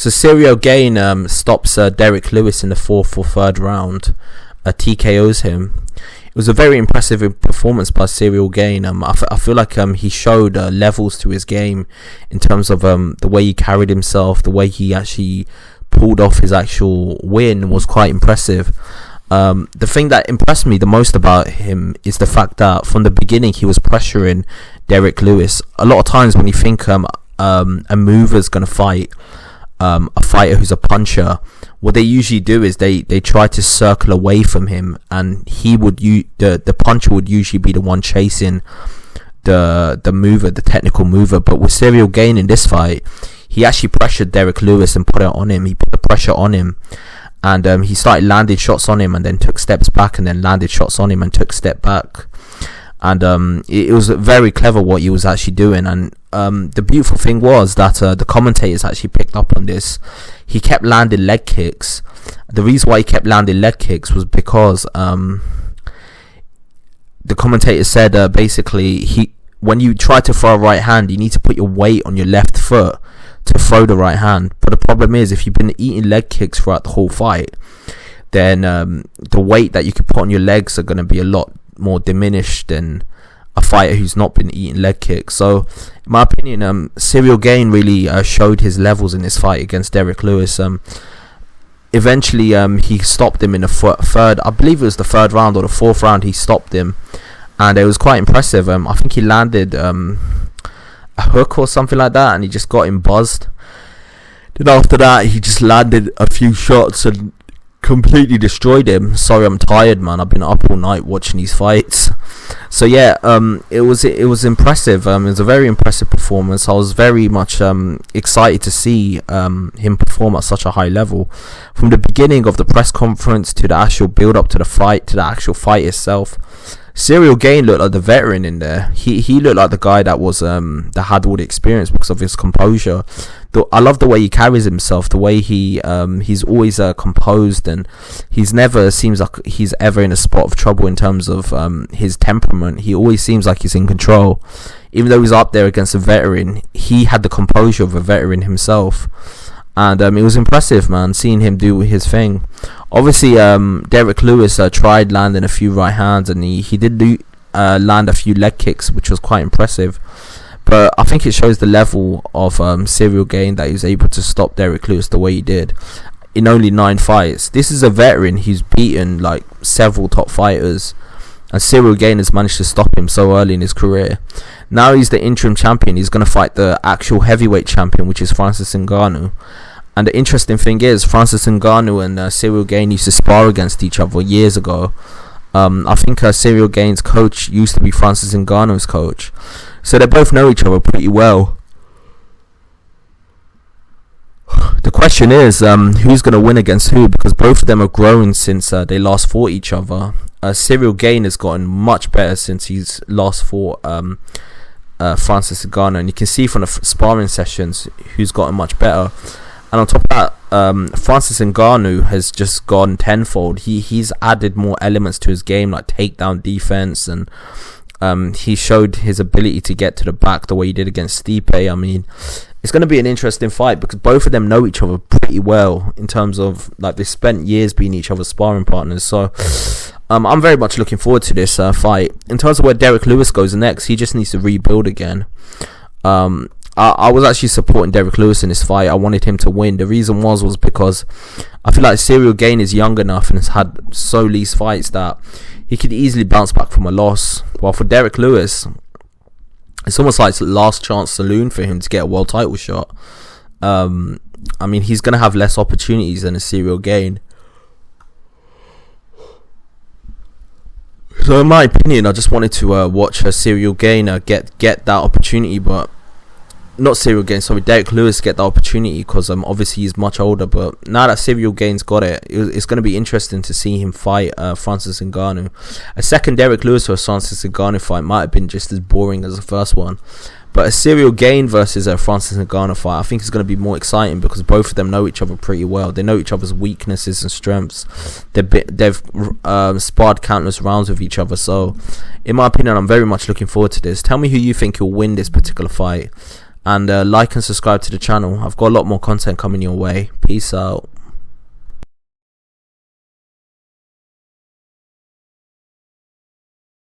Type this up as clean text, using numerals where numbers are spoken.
So Ciryl Gane stops Derrick Lewis in the 4th or 3rd round, TKOs him. It was a very impressive performance by Ciryl Gane. I feel like he showed levels to his game in terms of the way he carried himself, the way he actually pulled off his actual win was quite impressive. The thing that impressed me the most about him is the fact that from the beginning he was pressuring Derrick Lewis. A lot of times when you think a mover's going to fight a fighter who's a puncher, what they usually do is they try to circle away from him, and the puncher would usually be the one chasing the mover, the technical mover. But with Ciryl Gane in this fight, he actually pressured Derrick Lewis and put it on him. He put the pressure on him, and he started landing shots on him and then took steps back, and then landed shots on him and took a step back. And it was very clever what he was actually doing. And the beautiful thing was that the commentators actually picked up on this. He kept landing leg kicks. The reason why he kept landing leg kicks was because the commentator said basically when you try to throw a right hand, you need to put your weight on your left foot to throw the right hand. But the problem is, if you've been eating leg kicks throughout the whole fight, then the weight that you can put on your legs are going to be a lot more diminished than a fighter who's not been eating leg kicks. So in my opinion, Ciryl Gane really showed his levels in this fight against Derrick Lewis. Eventually he stopped him in the third, I believe it was the 3rd round or the 4th round. He stopped him, and it was quite impressive. I think he landed a hook or something like that, and he just got him buzzed. Then after that he just landed a few shots and completely destroyed him. Sorry, I'm tired, man. I've been up all night watching these fights. So yeah, it was impressive. It was a very impressive performance. I was very much excited to see him perform at such a high level. From the beginning of the press conference to the actual build up to the fight, to the actual fight itself, Ciryl Gane looked like the veteran in there. He looked like the guy that was that had all the experience because of his composure. I love the way he carries himself, the way he's always composed, and he's never seems like he's ever in a spot of trouble in terms of his temperament. He always seems like he's in control. Even though he's up there against a veteran, he had the composure of a veteran himself. And it was impressive, man, seeing him do his thing. Obviously, Derrick Lewis tried landing a few right hands, and he did land a few leg kicks, which was quite impressive. But I think it shows the level of Ciryl Gane that he was able to stop Derrick Lewis the way he did in only 9 fights. This is a veteran who's beaten like several top fighters, and Ciryl Gane has managed to stop him so early in his career. Now he's the interim champion. He's going to fight the actual heavyweight champion, which is Francis Ngannou. And the interesting thing is, Francis Ngannou and Ciryl Gane used to spar against each other years ago. I think Ciryl Gane's coach used to be Francis Ngannou's coach. So they both know each other pretty well. The question is, who's going to win against who? Because both of them have grown since they last fought each other. Ciryl Gane has gotten much better since he's last fought Francis Ngannou. And you can see from the sparring sessions who's gotten much better. And on top of that, Francis Ngannou has just gone tenfold. He's added more elements to his game, like takedown defense, and he showed his ability to get to the back the way he did against Stipe. I mean, it's going to be an interesting fight because both of them know each other pretty well in terms of, like, they spent years being each other's sparring partners. So I'm very much looking forward to this fight. In terms of where Derrick Lewis goes next, he just needs to rebuild again. I was actually supporting Derrick Lewis in this fight. I wanted him to win. The reason was because I feel like Ciryl Gane is young enough and has had so least fights that he could easily bounce back from a loss. While for Derrick Lewis, it's almost like it's the last chance saloon for him to get a world title shot. I mean, he's going to have less opportunities than a Ciryl Gane. So in my opinion, I just wanted to watch Ciryl Gane get that opportunity, but not Ciryl Gane, sorry, Derrick Lewis get the opportunity because obviously he's much older. But now that Ciryl Gane's got it's going to be interesting to see him fight Francis Ngannou. A second Derrick Lewis versus Francis Ngannou fight might have been just as boring as the first one, but a Ciryl Gane versus a Francis Ngannou fight, I think it's going to be more exciting because both of them know each other pretty well. They know each other's weaknesses and strengths. They've sparred countless rounds with each other. So in my opinion, I'm very much looking forward to this. Tell me who you think will win this particular fight. and like and subscribe to the channel. I've got a lot more content coming your way. Peace out.